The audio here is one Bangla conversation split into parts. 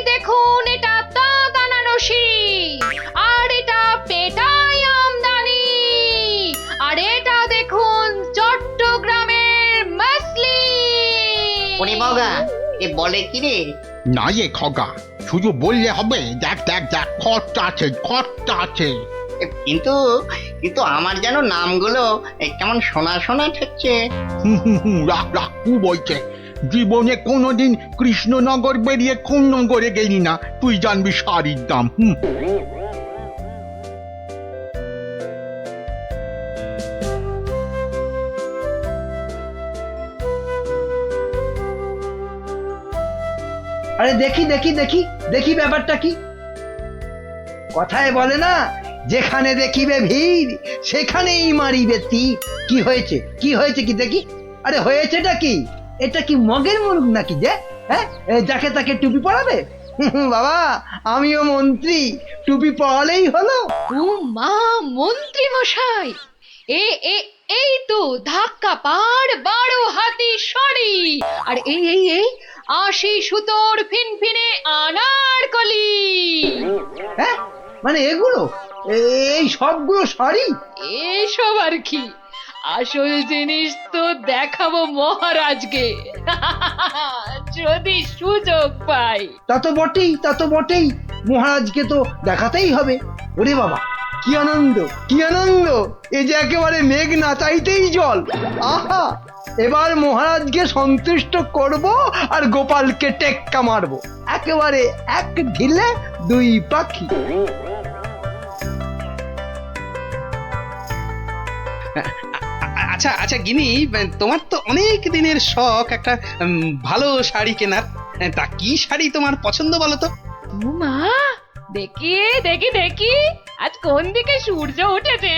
দেখুন এটা তাঁত আনারসি, আর এটা পেটাই আমদানি, আর এটা দেখুন চট্টগ্রামের মাসলিন। ওরে বাবা, এ বলে কি রে? না যে খগা, শুধু বললে হবে। দেখ দেখ দেখ, খরচা আছে, খরচা আছে। কিন্তু কিন্তু আমার যেন নামগুলো কেমন শোনা শোনা ঠেকছে। রাখ রাখ, কু বলছে। জীবনে কোনোদিন কৃষ্ণনগর বেরিয়ে কোন নগরে গেলি না, তুই জানবি শাড়ির দাম। আরে দেখি দেখি দেখি দেখি ব্যাপারটা কি। কথায় বলে না, যেখানে দেখিবে ভিড় সেখানেই মারিবে তীর। কি হয়েছে কি হয়েছে কি দেখি। আরে হয়েছেটা কি? এটা কি মগের মুলুক নাকি যে হ্যাঁ যাকে তাকে টুপি পরাবে? বাবা, আমিও মন্ত্রী, টুপি পরালেই হলো। ও মা, মন্ত্রী মশাই, এ এ এই তো ধাক্কা পাড় 12 হাতি শাড়ি, আর এই এই এই 80 সুতোর ফিনফিনে আনারকলি। হ্যাঁ মানে এগুলো, এই সবগুলো শাড়ি? এসব আর কি, আসল জিনিস তো দেখাবো মহারাজকে যদি সুযোগ পাই। তা তো বটেই, তা তো বটেই, মহারাজকে তো দেখাতেই হবে। ওরে বাবা, কি আনন্দ কি আনন্দ! এ যে একেবারে মেঘ না চাইতেই জল। আহা, এবার মহারাজকে সন্তুষ্ট করব আর গোপালকে টেক্কা মারবো, একেবারে এক ঢিলে দুই পাখি। আচ্ছা আচ্ছা গিনি, তোমার তো অনেক দিনের শখ একটা ভালো শাড়ি কেনার। তা কি শাড়ি তোমার পছন্দ বলো তো? ও মা, দেখি দেখি দেখি, আজ কোন দিকে সূর্য উঠেছে?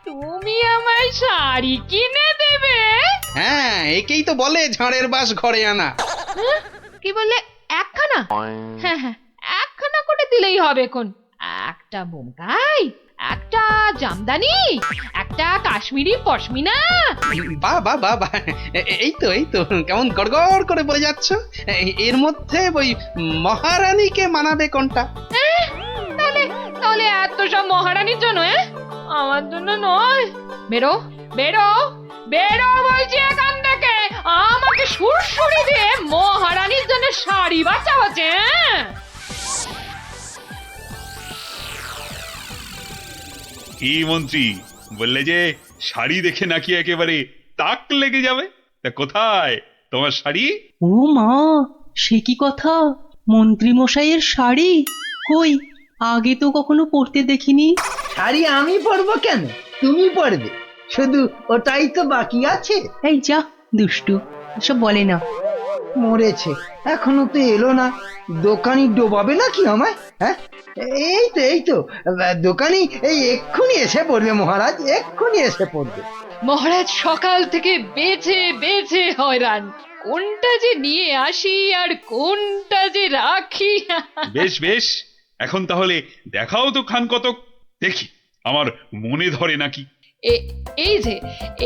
তুমি আমায় শাড়ি কিনে দেবে? হ্যাঁ, একেই তো বলে ঝড়ের বাস ঘরে আনা। কি বললে, একখানা? হ্যাঁ হ্যাঁ, একখানা করে দিলেই হবে। কোন একটা বোমকাই, একটা জামদানি, একটা কাশ্মীরি পশমিনা। বাহ বাহ বাহ বাহ, এই তো এই তো, কেমন গড়গড় করে বলে যাচ্ছ। এর মধ্যে ওই মহারানীকে মানাবে কোনটা? তাহলে তাহলে এত সব মহারানীর জন্য? আমার জন্য নয়। বেরো বেরো বেরো বলছি এখান থেকে। আমাকে সুরসুরি দিয়ে মহারানীর জন্য শাড়ি বাঁচাচ্ছে। কি মন্ত্রী, বললে যে শাড়ি দেখে নাকি একেবারে তাক লেগে যাবে? তা কোথায় তোমার শাড়ি? ও মা, সে কি কথা! মন্ত্রী মশাইয়ের শাড়ি কই, আগে তো কখনো পরতে দেখিনি। শাড়ি আমি পরবো কেন, তুমি পরবে। শুধু ওটাই তো বাকি আছে। এই যা দুষ্টু, এসব বলে না। মরেছে, এখনো তো এলো না। দোকানি ডোবাবে নাকি আমায়? হ্যাঁ, এই তো দোকানি এই এক্ষুনি এসে পড়বে মহারাজ, এক্ষুনি এসে পড়বে। মহারাজ সকাল থেকে বেছে বেছে হয়রান, কোনটা যে নিয়ে আসি আর কোনটা যে রাখি। বেশ বেশ, এখন তাহলে দেখাও তো খান কতক, দেখি আমার মনে ধরে নাকি।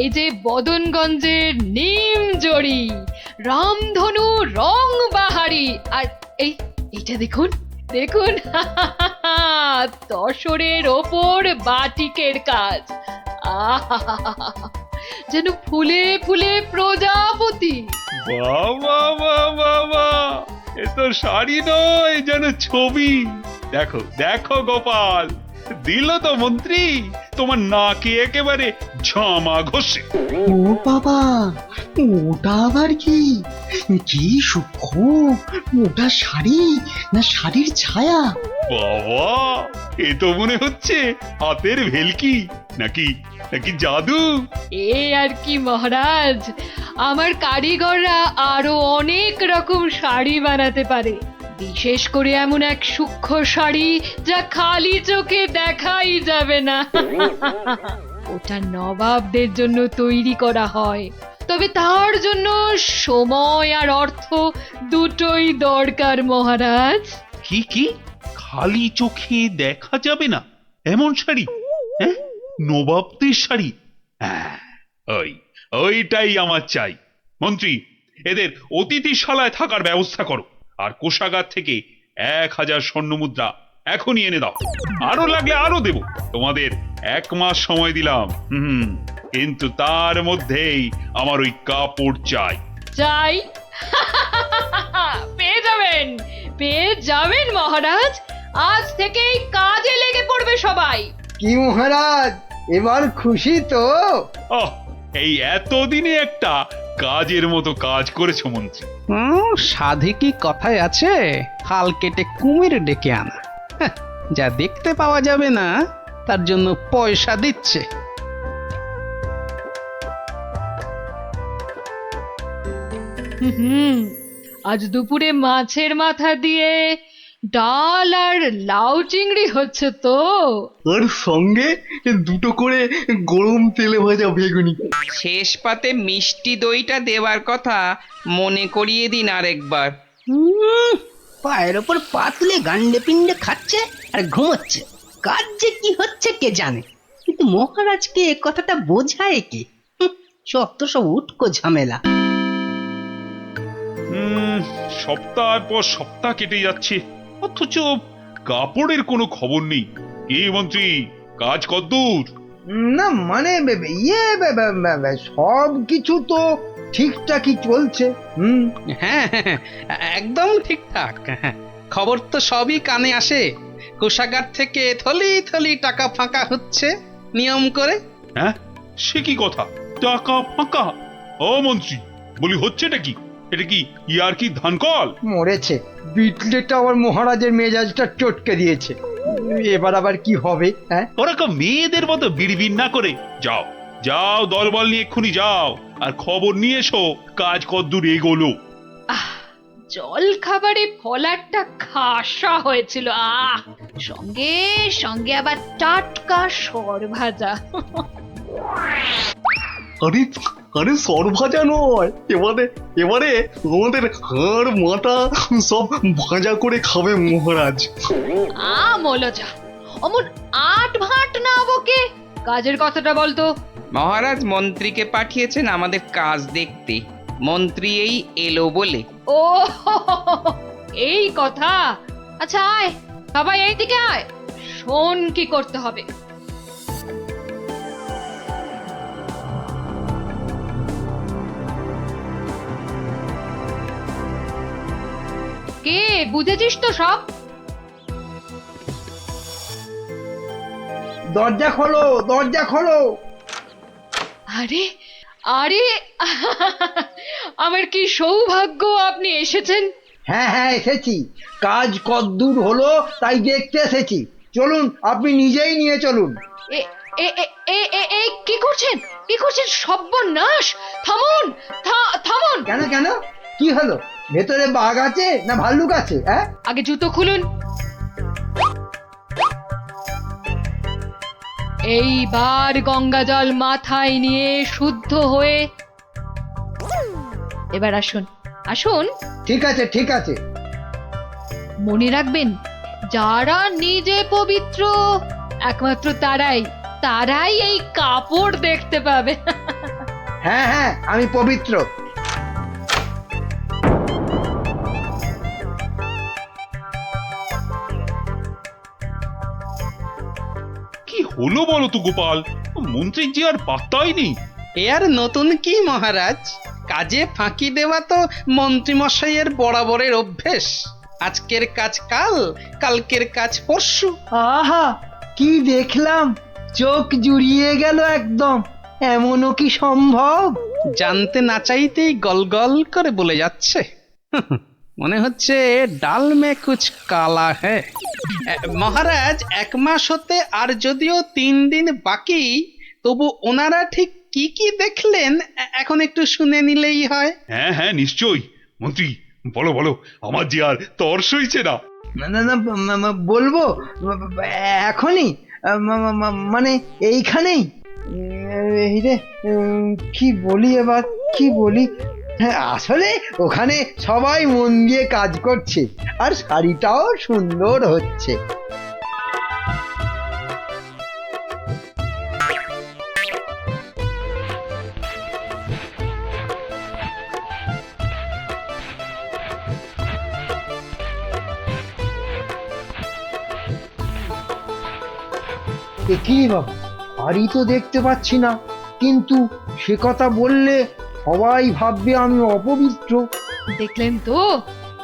এই যে বদনগঞ্জের নিম জড়ি, রামধনু রং বাহারি, আর এইটা দেখুন দেখুন, তসরের ওপর বাটিকের কাজ। যেন ফুলে ফুলে প্রজাপতি। বাবা বাবা বাবা, এ তো শাড়ি নয়, যেন ছবি। দেখো দেখো গোপাল, দিল তো মন্ত্রী তোমার নাকে একেবারে ঝামা ঘষে। ও বাবা, ওটা আবার কি? কি সূক্ষ্ম! ওটা শাড়ি না শাড়ির ছায়া? বাবা, এ তো মনে হচ্ছে হাতের ভেলকি, নাকি নাকি জাদু। এ আর কি মহারাজ, আমার কারিগররা আরো অনেক রকম শাড়ি বানাতে পারে, বিশেষ করে এমন এক সূক্ষ্ম শাড়ি যা খালি চোখে দেখাই যাবে না। ওটা নবাবদের জন্য তৈরি করা হয়, তবে তার জন্য সময় আর অর্থ দুটোই দরকার মহারাজ। কি কি, খালি চোখে দেখা যাবে না এমন শাড়ি? হ্যাঁ, নবাবদের শাড়ি? হ্যাঁ, ওইটাই আমার চাই। মন্ত্রী, এদের অতিথিশালায় থাকার ব্যবস্থা করো, আর কোষাগার থেকে 1000 স্বর্ণ মুদ্রা এখনই এনে দাও। আরো লাগলে আরো দেব। তোমাদের 1 মাস সময় দিলাম। কিন্তু তার মধ্যেই আমার ওই কাপড় চাই। চাই? পেয়ে যাবেন, পেয়ে যাবেন মহারাজ। আজ থেকেই কাজে লেগে পড়বে সবাই। কি মহারাজ, এবার খুশি তো? আহ, এই এতদিনে একটা কাজের মতো কাজ করেছো মন্ত্রী। সাধে কি কথায় আছে, হাল কেটে কুমির ডেকে আনা। হ্যাঁ, যা দেখতে পাওয়া যাবে না তার জন্য পয়সা দিচ্ছে। হুম, আজ দুপুরে মাছের মাথা দিয়ে ডাল আর লাউ চিংড়ি হচ্ছে তো। আর সঙ্গে 2টো করে গরম তেলে ভাজা বেগুনি। শেষ পাতে মিষ্টি দইটা দেওয়ার কথা মনে করিয়ে দিন আরেকবার। পায়ের ওপর পা তুলে গান্ডে পিণ্ডে খাচ্ছে আর ঘুমোচ্ছে। কাজ যে কি হচ্ছে কে জানে, কিন্তু মহারাজকে এ কথাটা বোঝায় কে? যত সব উটকো ঝামেলা। সপ্তাহ পর সপ্তাহ কেটে যাচ্ছে, অথচ কাপড়ের কোনো খবর নেই। কি মন্ত্রী, কাজ কদ্দূর? না মানে সব কিছু তো ঠিকঠাকই চলছে। হ্যাঁ, একদম ঠিকঠাক। খবর তো সবই কানে আসে। কোষাগার থেকে থলি থলি টাকা ফাঁকা হচ্ছে নিয়ম করে। হ্যাঁ, সে কি কথা? টাকা ফাঁকা? ও মন্ত্রী, বলি হচ্ছেটা কি? এটা কি ইয়ার কি ধান কল? মরেছে বিটলেটা আবার মহারাজের মেজাজটা চটকে দিয়েছে। এবার আবার কি হবে? হ্যাঁ, ওরকম মেয়েদের মতো বিড়বিড় না করে যাও যাও, দলবল নিয়ে এক্ষুনি যাও আর খবর নিয়ে এসো কাজ কদ্দূর এগোলো। জল খাবারে ফলারটা খাসা হয়েছিল। সঙ্গে সঙ্গে আবার টাটকা সর ভাজা। আরে আরে সর ভাজা নয়, এবারে আমাদের হাড় মাথা সব ভাজা করে খাবে মহারাজ। মলজা, অমন আট ভাট না বকে কাজের কথাটা বলতো। মহারাজ মন্ত্রীকে পাঠিয়েছেন আমাদের কাজ দেখতে। মন্ত্রী এই এলো বলে। ও, এই কথা। আচ্ছা আয় সবাই এইদিকে আয়, শোন কি করতে হবে। কে বুঝেছিস তো সব? দরজা খোলো, দরজা খোলো। আরে আরে, আমার কি সৌভাগ্য আপনি এসেছেন। হ্যাঁ হ্যাঁ এসেছি, কাজ কদ্দূর হলো তাই দেখতে এসেছি। চলুন, আপনি নিজেই নিয়ে চলুন। এ এ এ এ এ এ কি করছেন, কি করছেন? সর্বনাশ! থামুন, থামুন। কেন কেন, কি হলো? ভেতরে বাঘ আছে না ভাল্লুক আছে? হ্যাঁ, আগে জুতো খুলুন। এইবার গঙ্গা জল মাথায় নিয়ে শুদ্ধ হয়ে এবার আসুন, আসুন। ঠিক আছে ঠিক আছে। মনে রাখবেন, যারা নিজে পবিত্র একমাত্র তারাই এই কাপড় দেখতে পাবে। হ্যাঁ হ্যাঁ, আমি পবিত্র। কি হলো বলো তো গোপাল, মন্ত্রীর যে আর পাত্তাই নেই। এ আর নতুন কি মহারাজ, কাজে ফাঁকি দেওয়া তো মন্ত্রীমশাইয়ের বরাবরের অভ্যেস। আজকের কাজ কাল, কালকের কাজ পরশু। আহা, কি দেখলাম, চোখ জুড়িয়ে গেল একদম। এমনও কি সম্ভব? জানতে না চাইতেই গলগল করে বলে যাচ্ছে। মনে হচ্ছে ডাল মে কুছ কালা হ্যায়। মহারাজ, 1 মাস হতে আর যদিও 3 দিন বাকি, তবু ওনারা ঠিক কি কি দেখলেন এখন একটু শুনে নিলেই হয়। হ্যাঁ হ্যাঁ নিশ্চয়ই। মন্ত্রী বলো বলো, আমার যে আর তর সইছে না। না না না, বলবো এখনই, মানে এইখানেই। এই রে, কি বলি এবার, কি বলি? হ্যাঁ, আসলে ওখানে সবাই মন দিয়ে কাজ করছে আর শাড়িটাও সুন্দর হচ্ছে। এ কি বাবা, শাড়ি তো দেখতে পাচ্ছি না, কিন্তু সে কথা বললে সবাই ভাববে আমি অপবিত্র। দেখলেন তো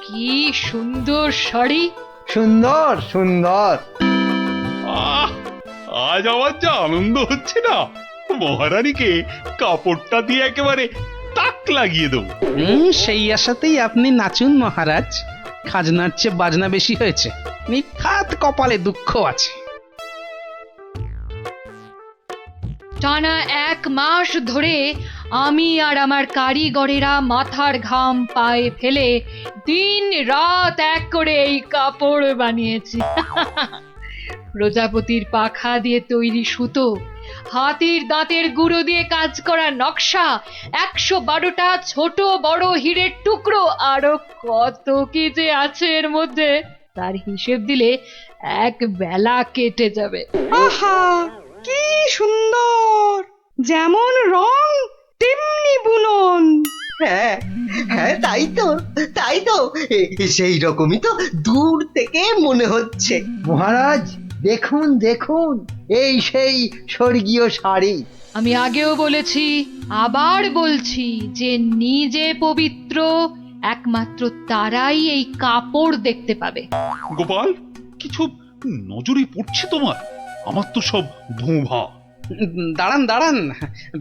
কি সুন্দর শাড়ি। সুন্দর সুন্দর। আহ, আজ আমার যা আনন্দ হচ্ছে না, মহারানীকে কাপড়টা দিয়ে একেবারে তাক লাগিয়ে দেবো। সেই আশাতেই আপনি নাচুন মহারাজ। খাজনার চেয়ে বাজনা বেশি হয়েছে, নিখাত কপালে দুঃখ আছে। টানা 1 মাস ধরে আমি আর আমার কারিগরেরা মাথার ঘাম পায়ে ফেলে দিন রাত এক করে এই কাপড় বানিয়েছি। প্রজাপতির পাখা দিয়ে তৈরি সুতো, হাতির দাঁতের গুঁড়ো দিয়ে কাজ করা নকশা, 112টা ছোট বড় হীরের টুকরো, আরো কত কি যে আছে এর মধ্যে, তার হিসেব দিলে এক বেলা কেটে যাবে। আহা কি সুন্দর, যেমন রং তেমনি বুনন। হ্যাঁ হ্যাঁ, তাই তো সেই রকমই তো দূর থেকে মনে হচ্ছে। মহারাজ দেখুন দেখুন, এই সেই স্বর্গীয় শাড়ি। আমি আগেও বলেছি, আবার বলছি যে নিজে পবিত্র একমাত্র তারাই এই কাপড় দেখতে পাবে। গোপাল, কিছু নজরে পড়ছে তোমার? আমার তো সব ধোঁভা। দাঁড়ান দাঁড়ান,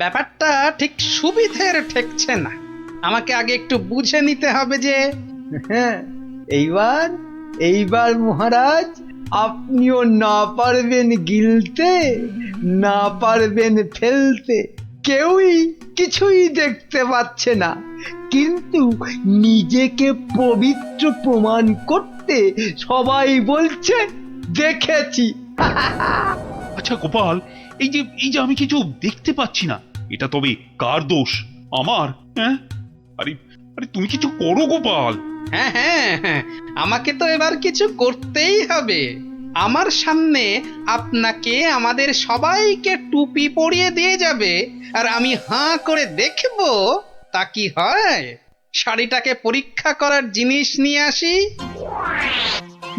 ব্যাপারটা ঠিক সুবিধের ঠেকছে না। আমাকে আগে একটু বুঝে নিতে হবে যে। হ্যাঁ, এইবার মহারাজ আপনিও না পারবেন গিলতে, না পারবেন ফেলতে, কেউই কিছুই দেখতে পাচ্ছে না, কিন্তু নিজেকে পবিত্র প্রমাণ করতে সবাই বলছে দেখেছি। আচ্ছা গোপাল, এই যে আমি কিছু দেখতে পাচ্ছি না, এটা তবে কার দোষ? আমার? হ্যাঁ, আরে আরে তুমি কিছু করো গোপাল। হ্যাঁ হ্যাঁ হ্যাঁ, আমাকে তো এবার কিছু করতেই হবে। আমার সামনে আপনাকে আমাদের সবাইকে টুপি পরিয়ে দিয়ে যাবে, আর আমি হাঁ করে দেখব তা কি হয়। শাড়িটাকে পরীক্ষা করার জিনিস নিয়ে আসি।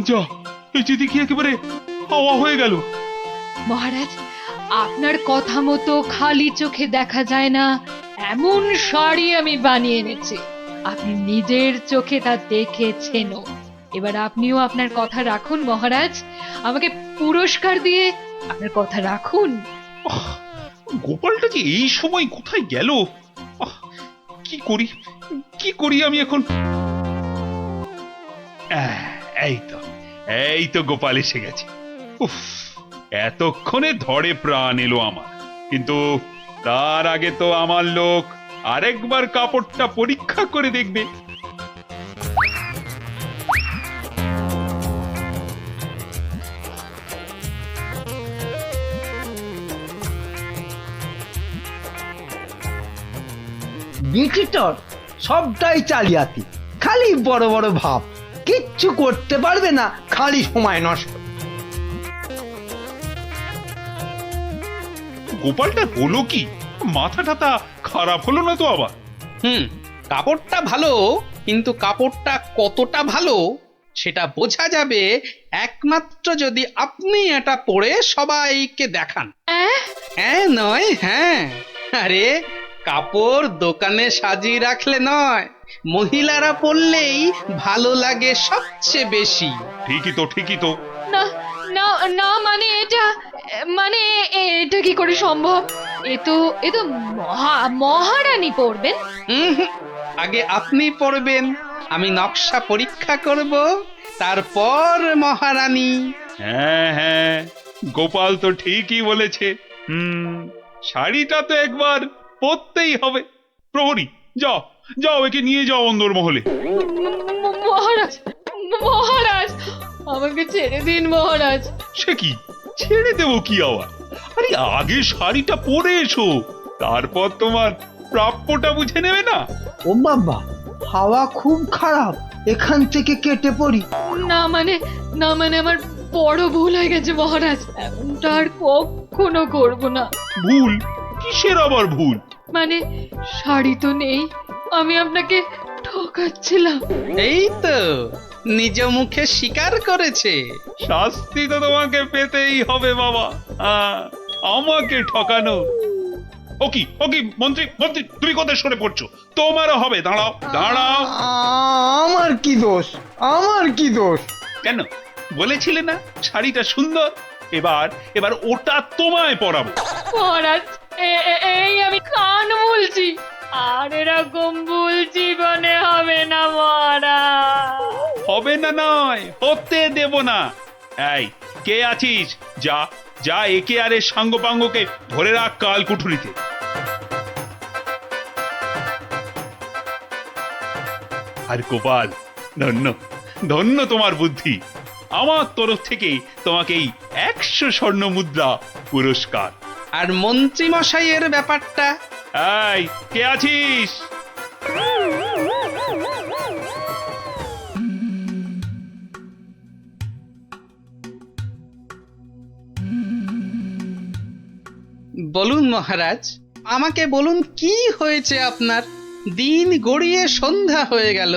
যা, এই যে দেখি একেবারে হাওয়া হয়ে গেল। মহারাজ, আপনার কথা মতো খালি চোখে দেখা যায় না এমন শাড়ি আমি বানিয়ে এনেছি। আপনি নিজের চোখে তা দেখেছেনও। এবার আপনিও আপনার কথা রাখুন মহারাজ, আমাকে পুরস্কার দিয়ে আপনার কথা রাখুন। আহ, গোপালটা যে এই সময় কোথায় গেল? আহ, কি করি আমি এখন? এই তো গোপাল এসে গেছে। উফ, এতক্ষণে ধরে প্রাণ এলো আমার। কিন্তু তার আগে তো আমার লোক আরেকবার কাপড়টা পরীক্ষা করে দেখবে। বিটিটর সবটাই চালিয়াতি, খালি বড় বড় ভাব, কিচ্ছু করতে পারবে না, খালি সময় নষ্ট। গোপালটা হলো কি? মাথা টাথা খারাপ হলো না তো আবার? কাপড়টা ভালো, কিন্তু কাপড়টা কতটা ভালো সেটা বোঝা যাবে একমাত্র যদি আপনি এটা পরে সবাইকে দেখান। হ্যাঁ নয় হ্যাঁ, আরে কাপড় দোকানে সাজিয়ে রাখলে নয়, মহিলারা পরলেই ভালো লাগে সবচেয়ে বেশি। ঠিকই তো। না না না, মানে এটা কি করে সম্ভব? এ তো মহারানী পরবেন। আগে আপনি পরবেন, আমি নকশা পরীক্ষা করব, তারপর মহারানী। হ্যাঁ, গোপাল তো ঠিকই বলেছে। শাড়িটা তো একবার পরতেই হবে। প্রহরী, যাও একে নিয়ে যাও অন্দরমহলে। মহারাজ, আমাকে ছেড়ে দিন মহারাজ। সে কি, ছেড়ে দেবো কি আবার? আরে আগে শাড়িটা পরে এসো, তারপর তোমার প্রাপ্যটা বুঝে নেবে না? ও বাবা, হাওয়া খুব খারাপ, এখান থেকে কেটে পড়ি। না মানে আমার বড় ভুল হয়ে গেছে মহারাজ, এমনটা আর কখনো করব না। ভুল? কিসের আবার ভুল? মানে শাড়ি তো নেই, আমি আপনাকে ঠকাচ্ছিলাম। এই তো নিজ মুখে স্বীকার করেছে। শাস্তি তো তোমাকে পেতেই হবে বাবা। আমাকে ঠকানো। ও কি মন্ত্রী মন্ত্রী, তুমি কোথায় সরে পড়ছো? তোমারও হবে, দাঁড়াও দাঁড়াও। আমার কি দোষ? আমার কি দোষ? কেন বলেছিলে না শাড়িটা সুন্দর? এবার ওটা তোমায় পরাবো। মহারাজ, এই আমি কান বলছি, আর এরকম ভুল জীবনে হবে না মহারাজ। হবে না নয়, হতে দেব না। এই কে আছিস? যা যা একে আর এর সাঙ্গপাঙ্গকে ধরে রাখ কাল কুঠুরিতে। আর গোপাল, ধন্য ধন্য তোমার বুদ্ধি। আমার তরফ থেকে তোমাকে এই 100 স্বর্ণ মুদ্রা পুরস্কার। আর মন্ত্রী মশাইয়ের ব্যাপারটা? এই কে আছিস? বলুন মহারাজ, আমাকে বলুন কি হয়েছে আপনার? দিন গড়িয়ে সন্ধ্যা হয়ে গেল,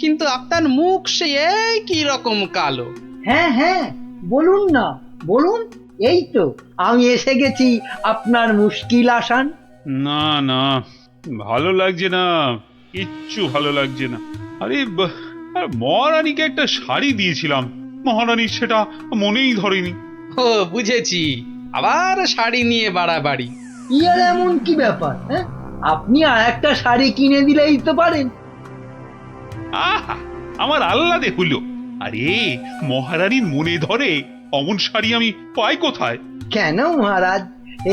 কিন্তু আপনার মুখ সে একই রকম কালো। হ্যাঁ হ্যাঁ, বলুন না, বলুন। এই তো আমি এসে গেছি আপনার মুশকিল আসান। না না, ভালো লাগছে না, কিচ্ছু ভালো লাগছে না। আরে আর মহারানীকে একটা শাড়ি দিয়েছিলাম, মহারানী সেটা মনেই ধরেনি। ও বুঝেছি, আবার শাড়ি নিয়ে বাড়াবাড়ি। কি আর এমন কি ব্যাপার? হ্যাঁ, আপনি আর একটা শাড়ি কিনে দিলেই তো পারেন। আহা, আমার আহ্লাদে হলো। আরে মহারানীর মনে ধরে অমন শাড়ি আমি পাই কোথায়? কেন মহারাজ?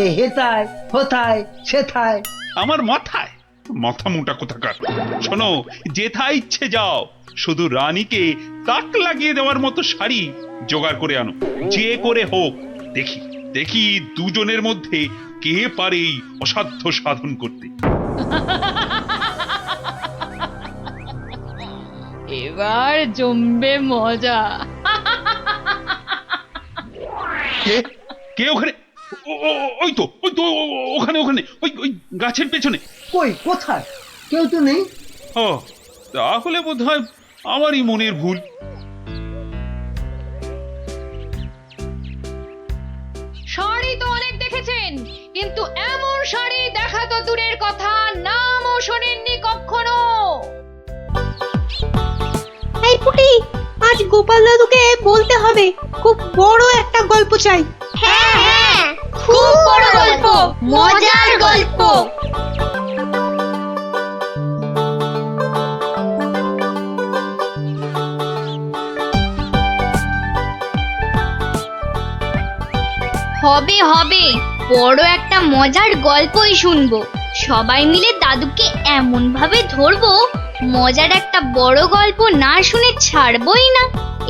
এ হেথায় হোথায় সেথায়। আমার মাথায় মাথা মোটা কোথাকার। শোনো, যেথায় ইচ্ছে যাও, শুধু রানীকে তাক লাগিয়ে দেওয়ার মতো শাড়ি জোগাড় করে আনো, যে করে হোক। দেখি দেখি দুজনের মধ্যে কে পারে এই অসাধ্য সাধন করতে। এবার জমবে মজা। কে কে ওখানে? ওই তো ওখানে ওই গাছের পেছনে। কই, কোথায়? কেউ তো নেই। ও, তাহলে বোধহয় আমারই মনের ভুল। শাড়ি তো অনেক দেখেছেন, কিন্তু এমন শাড়ি দেখা তো দূরের কথা, নামও শোনেননি কখনো। এই পুটি, আজ গোপাল দাদুকে বলতে হবে, খুব বড় একটা গল্প চাই। হ্যাঁ হ্যাঁ, খুব বড় গল্প, মজার গল্প। হবে হবে, বড় একটা মজার গল্পই শুনবো। সবাই মিলে দাদুকে এমন ভাবে ধরবো, মজার একটা বড় গল্প না শুনে ছাড়বই না।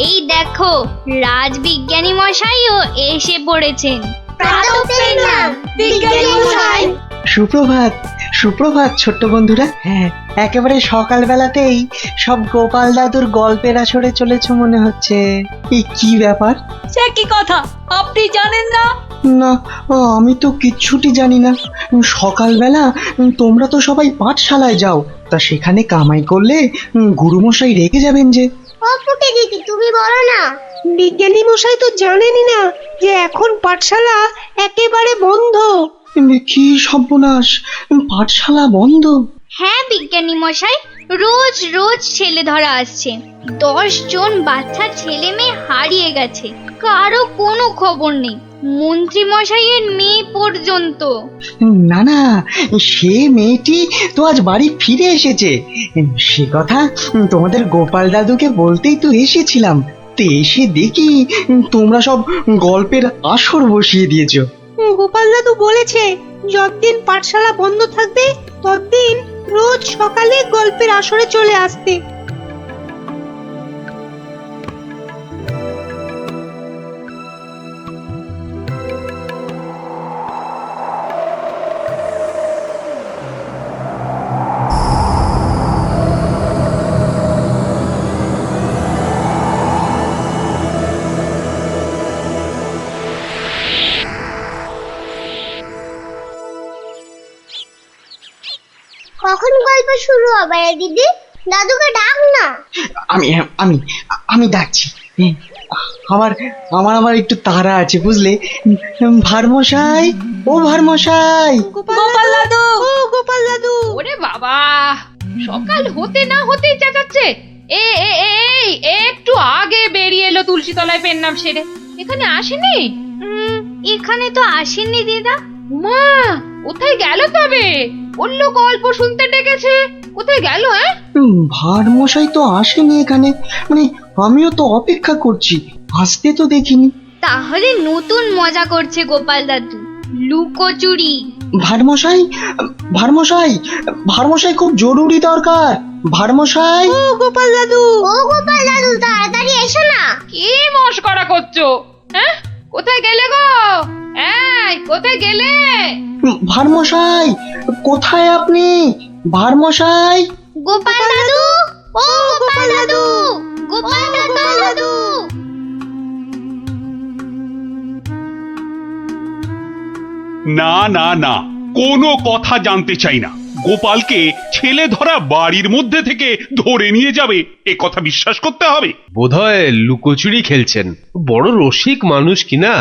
এই দেখো, রাজবিজ্ঞানী মশাইও এসে পড়েছেন। সুপ্রভাত, সুপ্রভাত ছোট্ট বন্ধুরা। হ্যাঁ, একেবারে সকালবেলাতেই সব গোপাল দাদুর গল্পের আসরে চলেছ মনে হচ্ছে। এই কি ব্যাপার? সে কি কথা, আপনি জানেন না? না, আমি তো কিচ্ছুটি জানি না। সকালবেলা তোমরা তো সবাই পাঠশালায় যাও, তা সেখানে কামাই করলে গুরুমশাই রেগে যাবেন যে। দিদি তুমি বলো না। বিজ্ঞানী মশাই তো জানেনই না যে এখন পাঠশালা একেবারে বন্ধ। কি সর্বনাশ, পাঠশালা বন্ধ? হ্যাঁ বিজ্ঞানী মশাই, রোজ রোজ ছেলে ধরা আসছে। 10 জন বাচ্চা ছেলে মেয়ে হারিয়ে গেছে, কারো কোনো খবর নেই, মন্ত্রী মশাইয়ের মেয়ে পর্যন্ত। না না, সে মেয়েটি তো আজ বাড়ি ফিরে এসেছে। সে কথা তোমাদের গোপাল দাদুকে বলতেই তো এসেছিলাম। তো এসে দেখি তোমরা সব গল্পের আসর বসিয়ে দিয়েছো। গোপাল দাদু বলেছে যতদিন পাঠশালা বন্ধ থাকবে ততদিন রোজ সকালে গল্পের আসরে চলে আসতে। কখন গল্প শুরু হবে দিদি? দাদুকে ডাক না। আমি আমি আমি ডাকছি। আমার আমার আমার একটু তাড়া আছে বুঝলে। ভারমশাই, ও ভারমশাই। গোপাল দাদু, ও গোপাল দাদু। ওরে বাবা, সকাল হতে না হতেই চেঁচাচ্ছে। এই একটু আগে বেরিয়ে এলো তুলসী তলায় পেন নাম সেরে, এখানে আসেনি? এখানে তো আসেননি দিদা। মা কোথায় গেল তবে? বললো গল্প শুনতে ডেকেছে, কোথায় গেল? ভারমশাই তো আসেনি এখানে, মানে আমিও তো অপেক্ষা করছি, আসতে তো দেখিনি। তাহলে নতুন মজা করছে গোপাল দাদু, লুকোচুরি। ভারমশাই, ভারমশাই, ভারমশাই খুব জরুরি দরকার। ভারমশাই, ও গোপাল দাদু, ও গোপাল দাদু, তাড়াতাড়ি এসো না। কি মস্করা করছো? হ্যাঁ, কোথায় গেলে গো? এই কোথায় গেলে? ভারমশাই কোথায় আপনি? ভারমশাই, গোপাল দাদু, ও গোপাল দাদু, গোপাল দাদু। না না না, কোনো কথা জানতে চাই না। গোপালকে ছেলে ধরা বাড়ির মধ্যে থেকে ধরে নিয়ে যাবে, এ কথা বিশ্বাস করতে হবে? বোধহয় লুকোচুরি খেলছেন, বড় রসিক মানুষ কিনা।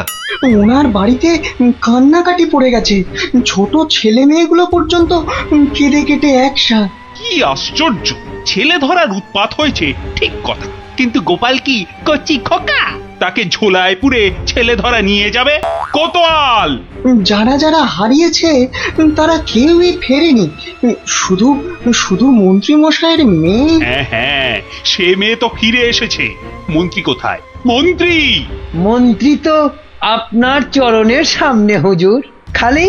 ওনার বাড়িতে কান্নাকাটি পড়ে গেছে, ছোট ছেলে মেয়েগুলো পর্যন্ত কেঁদে কেটে একসা। কি আশ্চর্য! ছেলে ধরার উৎপাত হয়েছে ঠিক কথা, কিন্তু গোপাল কি কচি খোকা? তাকে ঝোলায় পুরে ছেলে ধরা নিয়ে যাবে? কোতোয়াল! যারা যারা হারিয়েছে তারা কেউই ফেরেনি, শুধু শুধু মন্ত্রী মশাইয়ের মেয়ে। হ্যাঁ হ্যাঁ, সে মেয়ে তো ফিরে এসেছে। মন্ত্রী কোথায়? মন্ত্রী! মন্ত্রী তো আপনার চরণের সামনে হুজুর। খালি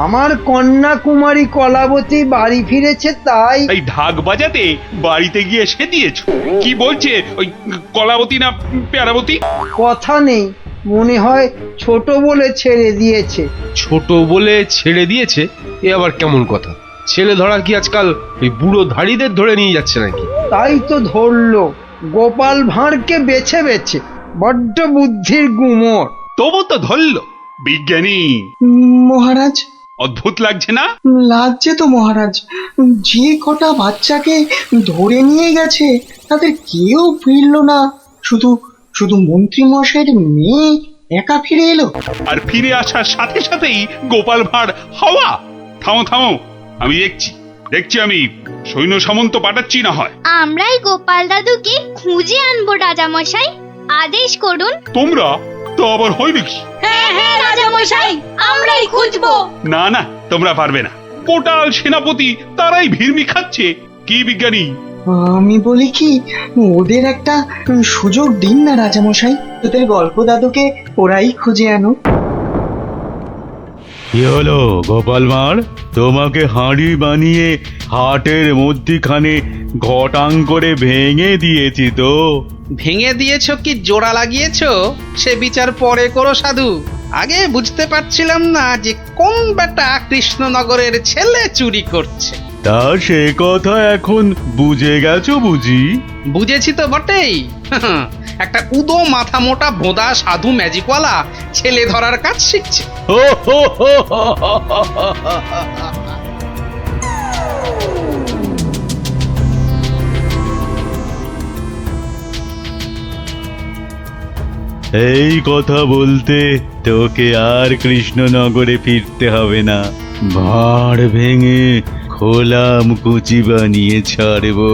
আমার কন্যা কুমারী কলাবতী বাড়ি ফিরেছে তাই। এই ঢাক বাজাতে বাড়িতে গিয়ে সে দিয়েছ? কি বলছে ওই কলাবতী না প্যারাবতী? কথা নেই, মনে হয় ছোট বলে ছেড়ে দিয়েছে। ছোট বলে ছেড়ে দিয়েছে? এ আবার কেমন কথা? ছেলে ধরা কি আজকাল ওই বুড়ো ধাড়িদের ধরে নিয়ে যাচ্ছে নাকি? তাই তো ধরলো গোপাল ভাঁড়কে বেছে বেছে, বড্ড বুদ্ধির গুমর। তবু তো ধরল বিজ্ঞানী। মহারাজ, অদ্ভুত লাগছে না? লাগছে তো মহারাজ। যে কটা বাচ্চাকে ধরে নিয়ে গেছে তাদের কেউ ফিরলো না, শুধু শুধু মন্ত্রী মশাইয়ের মেয়ে একা ফিরে এলো। আর ফিরে আসার সাথে সাথেই গোপাল ভাঁড় হাওয়া। থামো থামো, আমি দেখছি আমি সৈন্য সামন্ত পাঠাচ্ছি না হয়। আমরাই গোপাল দাদুকে খুঁজে আনবো রাজামশাই, আদেশ করুন। তোমরা তো আবার হয় নাকি? হ্যাঁ হ্যাঁ রাজামশাই, আমরাই খুঁজবো। না না, তোমরা পারবে না। কোটাল সেনাপতি তারাই ভিড়মি খাচ্ছে। কি বিজ্ঞানী? আমি বলি কি, ওদের একটা সুযোগ দিন না রাজামশাই, তোদের গল্প দাদুকে ওরাই খুঁজে আনো। কি হলো গোপাল ভাঁড়? তোমাকে হাঁড়ি বানিয়ে হাটের মধ্যিখানে ঘটাং করে ভেঙে দিয়েছি তো। ভেঙে দিয়েছ কি জোড়া লাগিয়েছো সে বিচার পরে করো সাধু। আগে বুঝতে পারছিলাম না যে কোন বেটা কৃষ্ণনগরের ছেলে চুরি করছে। তা সে কথা এখন বুঝে গেছো বুঝি? বুঝেছি তো বটেই। একটা উদো মাথা মোটা ভোদা সাধু ম্যাজিকওয়ালা ছেলে ধরার কাজ শিখছে। এই কথা বলতে তোকে আর কৃষ্ণনগরে ফিরতে হবে না। ভাঁড় ভেঙে খোলাম কুচি বানিয়ে ছাড়বো।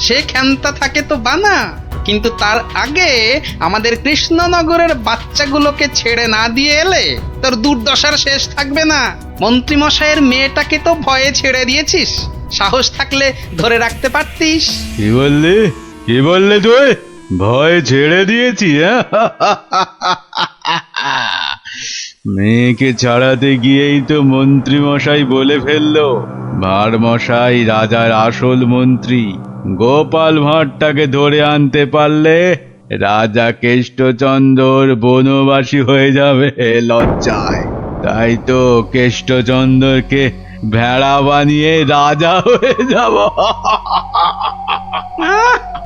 সে ক্ষমতা থাকে তো বানা, কিন্তু তার আগে আমাদের কৃষ্ণনগরের বাচ্চাগুলোকে ছেড়ে না দিয়ে এলে তোর দুর্দশার শেষ থাকবে না। মন্ত্রী মশাইয়ের মেয়েটাকে তো ভয়ে ছেড়ে দিয়েছিস, সাহস থাকলে ধরে রাখতে পারতিস। কি বললে তুই? ভয় ছেড়ে দিয়েছি? মেয়েকে ছাড়াতে গিয়েই তো মন্ত্রী মশাই বলে ফেললো ভাঁড় মশাই রাজার আসল মন্ত্রী। গোপাল ভাঁড়টাকে ধরে আনতে পারলে রাজা কেষ্টচন্দ্র বনবাসী হয়ে যাবে লজ্জায়। তাই তো কেষ্টচন্দ্রকে ভেড়া বানিয়ে রাজা হয়ে যাব।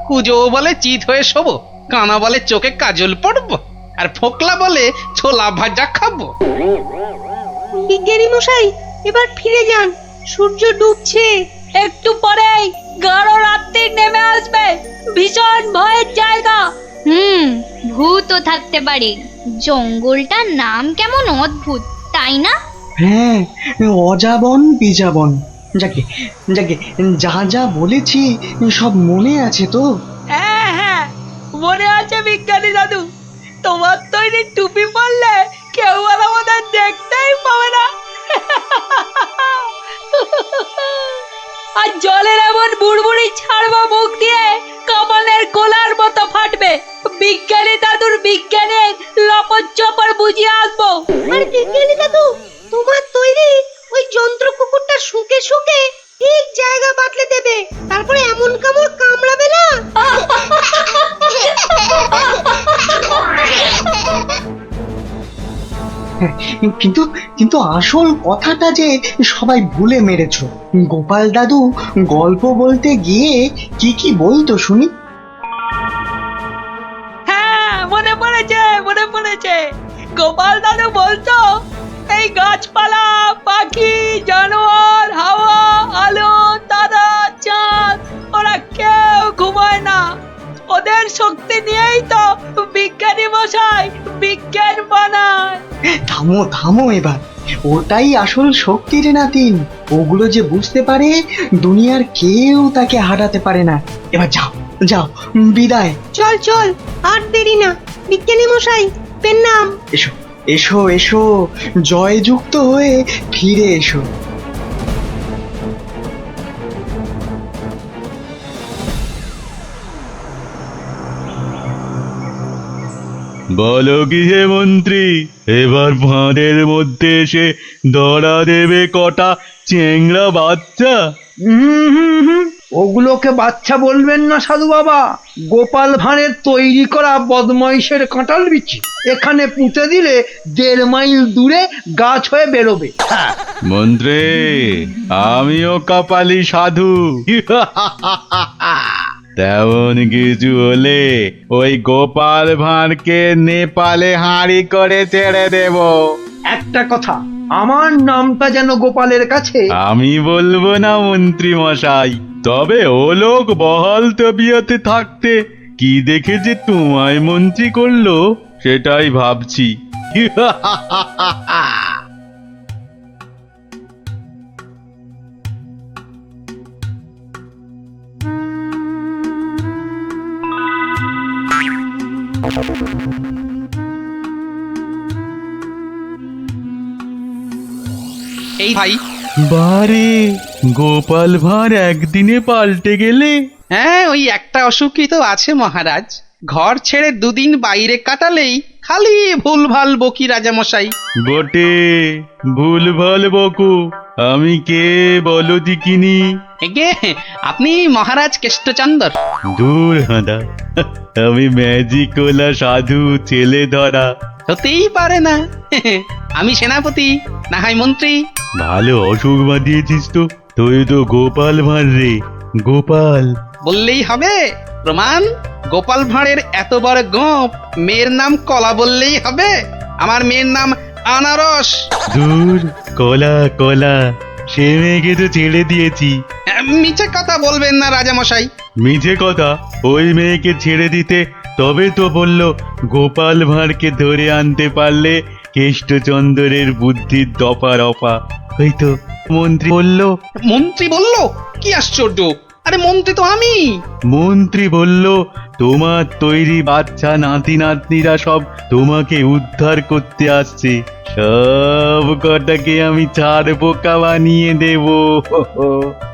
কুজো বলে চিত হয়ে শোবো, কানা বলে চোখে কাজল পড়বো, আর ফোকলা বলে ছোলা ভাজা খাবো। বিজ্ঞানী মশাই, এবার ফিরে যান, সূর্য ডুবছে, একটু পরেই গাঢ় রাত্রি নেমে আসবে, ভীষণ ভয়ের জায়গা। ভূতও থাকতে পারে। জঙ্গলটার নাম কেমন অদ্ভুত, তাই না? হ্যাঁ, অজাবন বিজাবন। যাকে যাকে যা যা বলেছি সব মনে আছে তো? হ্যাঁ হ্যাঁ, মনে আছে বিজ্ঞানী দাদু। তোমার তৈরি টুপি পরলে কেউ আর আমাদের দেখতেই পাবে না। আর জলের এমন বুড়বুড়ি ছাড়বো মুখ দিয়ে, কামানের গোলার মতো ফাটবে। বিজ্ঞানী দাদুর বিজ্ঞানের লপট চপর বুঝিয়ে আসবো। আর বিজ্ঞানী দাদু, তোমার তৈরি ওই যন্ত্র কুকুরটা শুকে শুকে ঠিক জায়গা বাতলে দেবে, তারপরে এমন কামড় কামড়াবে না। কিন্তু কিন্তু আসল কথাটা যে সবাই ভুলে মেরেছ। গোপাল দাদু গল্প বলতে গিয়ে কি কি বলতো শুনি? হ্যাঁ, মনে পড়েছে মনে পড়েছে। গোপাল দাদু বলতো এই গাছপালা, পাখি, জানোয়ার, হাওয়া, আলো, তারা, চাঁদ, ওরা কেউ ঘুমায় না। ওদের শক্তি নিয়েই তো বিজ্ঞানী মশাই বিজ্ঞান বানায়। থামো থামো এবার, ওটাই আসল শক্তি রে নাতিন। ওগুলো যে বুঝতে পারে, দুনিয়ার কেউ তাকে হারাতে পারে না। এবার যাও যাও, বিদায়। চল চল, আর দেরি না। বিজ্ঞানী মশাই, পেন নাম। এসো এসো এসো, জয়যুক্ত হয়ে ফিরে এসো। বলো কি হে মন্ত্রী, এবার ফাঁদের মধ্যে এসে ধরা দেবে কটা চেংড়া বাচ্চা? ওগুলোকে বাচ্চা বলবেন না সাধু বাবা। গোপাল ভাঁড়ের তৈরি করা বদমাইশের কাঁঠাল বিচি এখানে পুঁতে দিলে 1.5 মাইল দূরে গাছ হয়ে বেরোবে। মন্ত্রী, আমিও কপালি সাধু। তেমন কিছু হলে ওই গোপাল ভাঁড়কে নেপালে হাঁড়ি করে ছেড়ে দেব। একটা কথা, আমার নামটা যেন গোপালের কাছে। আমি বলবো না মন্ত্রী মশাই, তবে ও লোক বহাল তবিয়তে থাকতে কি দেখে যে তোমায় মন্ত্রী করলো সেটাই ভাবছি। এই ভাই, বারে গোপাল ভাঁড় একদিনে পাল্টে গেলে। হ্যাঁ, ওই একটা অসুখই তো আছে মহারাজ। ঘর ছেড়ে 2 দিন বাইরে কাটালেই খালি ভুলভাল বকি রাজামশাই। বটে, ভুলভাল বকু। আমি কে বলো দিকিনি? এগে আপনি মহারাজ কেষ্টচন্দর। দূর হাঁদা, আমি ম্যাজিকওয়ালা সাধু ছেলে ধরা। হতেই পারে না। আমি সেনাপতি, না হয় মন্ত্রী। ভালো অসুখ বাঁধিয়েছিস তো। তুই তো গোপাল ভাঁড় রে, গোপাল বললেই হবে? প্রমাণ? গোপাল ভাঁড়ের এত বড় গোপ, মেয়ের নাম কলা বললেই হবে? আমার মেয়ের নাম আনারস। দূর, কলা কলা, সে মেয়েকে তো ছেড়ে দিয়েছি। মিছে কথা বলবেন না রাজামশাই। মিছে কথা? ওই মেয়েকে ছেড়ে দিতে তবে তো বলল গোপাল ভাঁড়কে ধরে আনতে পারলে কেষ্টচন্দ্রের বুদ্ধির দফা রফা। ওই তো মন্ত্রী বলল। মন্ত্রী বলল? কি আশ্চর্য! আরে মন্ত্রী তো আমি। মন্ত্রী বলল তোমার তৈরি বাচ্চা নাতি নাতনিরা সব তোমাকে উদ্ধার করতে আসছে। সব কটাকে আমি ছাড় বোকা বানিয়ে দেব।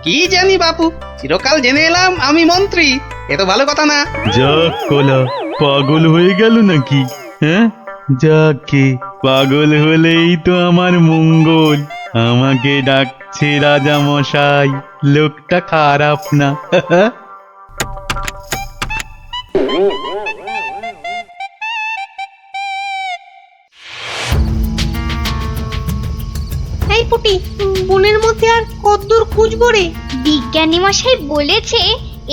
কি জানি বাপু, চিরকাল জেনে এলাম আমি মন্ত্রী। এ তো ভালো কথা না। যাক কলা, পাগল হয়ে গেল নাকি? হ্যাঁ, যাকে পাগল হলেই তো আমার মঙ্গল। আমাকে ডাকছে রাজা মশাই, লোকটা খারাপ না। এই পুটি, বনের মধ্যে আর কতদূর খুঁজবো রে? বিজ্ঞানী মশাই বলেছে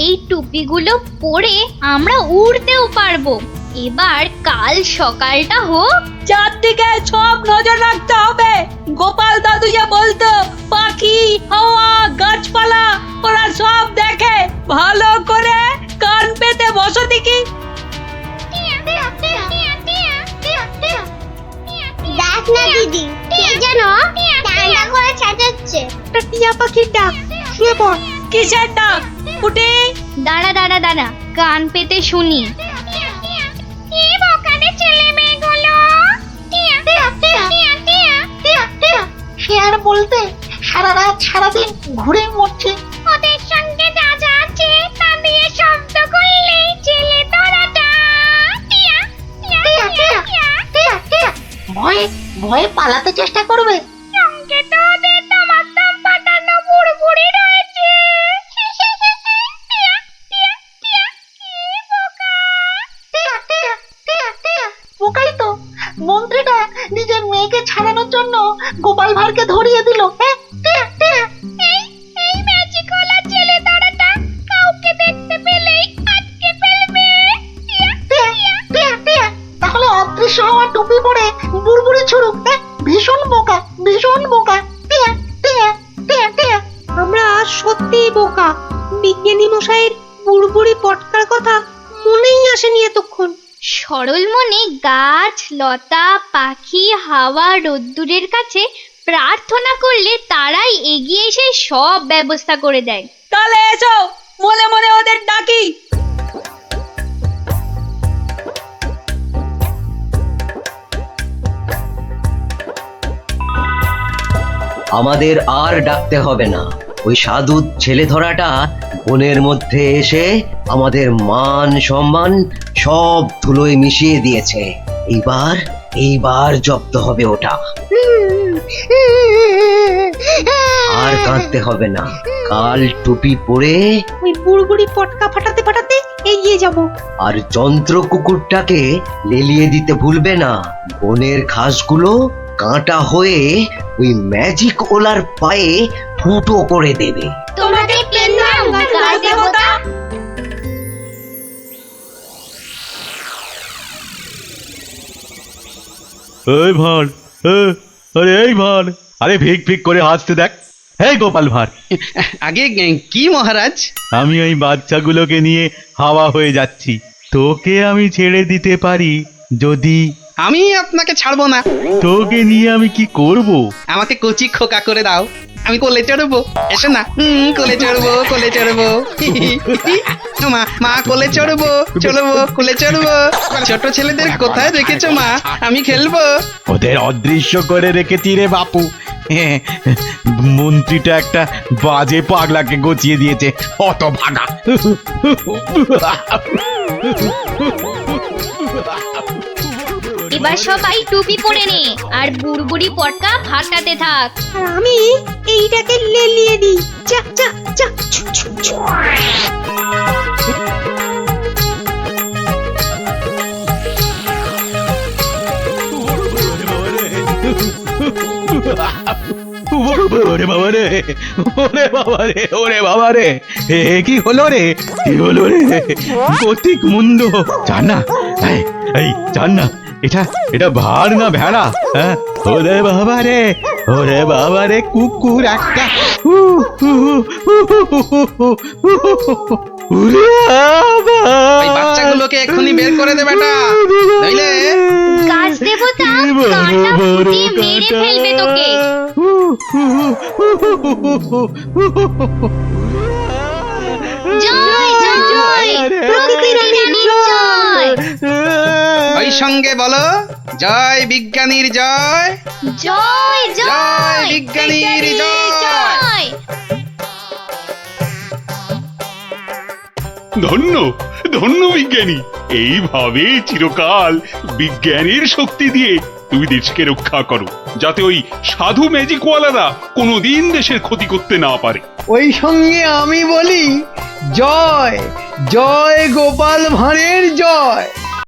এই টুপিগুলো পরে আমরা উড়তেও পারবো। এবার কাল সকালটা হোক, চারদিকে সব নজর রাখতে হবে। গোপাল দাদু যা বলতো, পাক পাখি হাওয়া গাছপালা ওরা সব দেখে। ভালো করে কান পেতে বসো দেখি। দেখ না দিদি, কে যেন ডান্ডা করে চেঁচাচ্ছে। টিয়া পাখির ডাক। শুয়ে পড়। কিসের ডাক? উঠে দাঁড়া দাঁড়া দাঁড়া, কান পেতে শুনি। সে আর বলতে, সারা রাত সারাদিন ঘুরে মরছে। ওদের সঙ্গে যা যা আছে তা দিয়ে শব্দ করলেই ছেলে তোরাটা ভয়ে ভয়ে পালাতে চেষ্টা করবে। সঙ্গে তো ওদের তোমার দম পাঠানো বুড়বুড়ি রয়েছে। বোকাই তো, মন্ত্রীটা নিজের মেয়েকে ছাড়ানোর জন্য গোপাল ভাঁড়কে ধরিয়ে দিল। এই ম্যাজিকওয়ালা ছেলে তোরাটা কাউকে দেখতে পেলেই আটকে ফেলবে। তাহলে অদৃশ্য হওয়া টুপি পরে বুড়বুড়ি ছুড়ুক। ভীষণ বোকা, ভীষণ বোকা। আমরা সত্যিই বোকা। বিজ্ঞানী মশাইয়ের বুড়বুড়ি পটকার কথা মনেই আসেনি এতক্ষণ। সরল মনে গাছ লতা পাখি হাওয়া রোদ্দুরের কাছে প্রার্থনা করলে তারাই এগিয়ে এসে সব ব্যবস্থা করে দেয়। তাহলে এসো, মনে মনে ওদের ডাকি। আমাদের আর ডাকতে হবে না। ওই সাধু ছেলে ধরাটা বনের মধ্যে এসে আমাদের মান সম্মান সব ধুলোয় মিশিয়ে দিয়েছে। এইবার জব্দ হবে ওটা। আর কাঁদতে হবে না। কাল টুপি পরে ওই বুড়বুড়ি পটকা ফাটাতে ফাটাতে এগিয়ে যাব। আর যন্ত্র কুকুরটাকে লেলিয়ে দিতে ভুলবে না। বনের ঘাসগুলো কাঁটা হয়ে ওই ম্যাজিক ওলার পায়ে ফুটো করে দেবে। তোমাকে পেলাম গাছ দেবতা। এই ভাঁড়, আরে এই ভাঁড়, আরে ভিক ভিক করে হাসতে দেখ। হে গোপাল ভাঁড়, আগে কি মহারাজ? আমি ওই বাচ্চাগুলোকে নিয়ে হাওয়া হয়ে যাচ্ছি। তোকে আমি ছেড়ে দিতে পারি যদি। আমি আপনাকে ছাড়বো না। তোকে নিয়ে আমি কি করব? আমাকে কচি খোকা করে দাও, আমি কোলে চড়বো। এসো না, কোলে চড়বো, কোলে চড়বো। মা মা কোলে চড়বো, চড়বো, কোলে চড়বো। ছোট ছেলেদের কোথায় রেখেছো মা? আমি খেলবো। ওদের অদৃশ্য করে রেখেছি রে বাপু। মন্ত্রীটা একটা বাজে পাগলাকে গচিয়ে দিয়েছে, অত ভাগা। এবার সবাই টুপি পরে নে আর বুড়বুড়ি পটকা ফাটাতে থাক। আর আমি এইটাকে লেলিয়ে দিই। যা যা যা। ওরে বাবা রে, ওরে বাবা রে, ওরে বাবা রে, কি হলো রে, কি হলো রে? গতিক মুন্ড। জান না, এই জান না, এটা ভার না ভেড়া? হ্যাঁ, ওরে বাবা রে, ওরে বাবা রে, কুকুর একটা। ওই বাচ্চাগুলোকে এক্ষুনি বের করে দে বেটা, নইলে গাছ দেবতা কাঁটা ফুটিয়ে মেরে ফেলবে তোকে। জয় জয় প্রকৃতি রানীর জয়। ওই সঙ্গে বলো, জয় বিজ্ঞানীর জয়, জয় জয় বিজ্ঞানীর জয়। ধন্য ধন্য বিজ্ঞানী, এইভাবে চিরকাল বিজ্ঞানের শক্তি দিয়ে তুমি দেশকে রক্ষা করো, যাতে ওই সাধু ম্যাজিকওয়ালারা কোনোদিন দেশের ক্ষতি করতে না পারে। ওই সঙ্গে আমি বলি, জয় জয় গোপাল ভাঁড়ের জয়।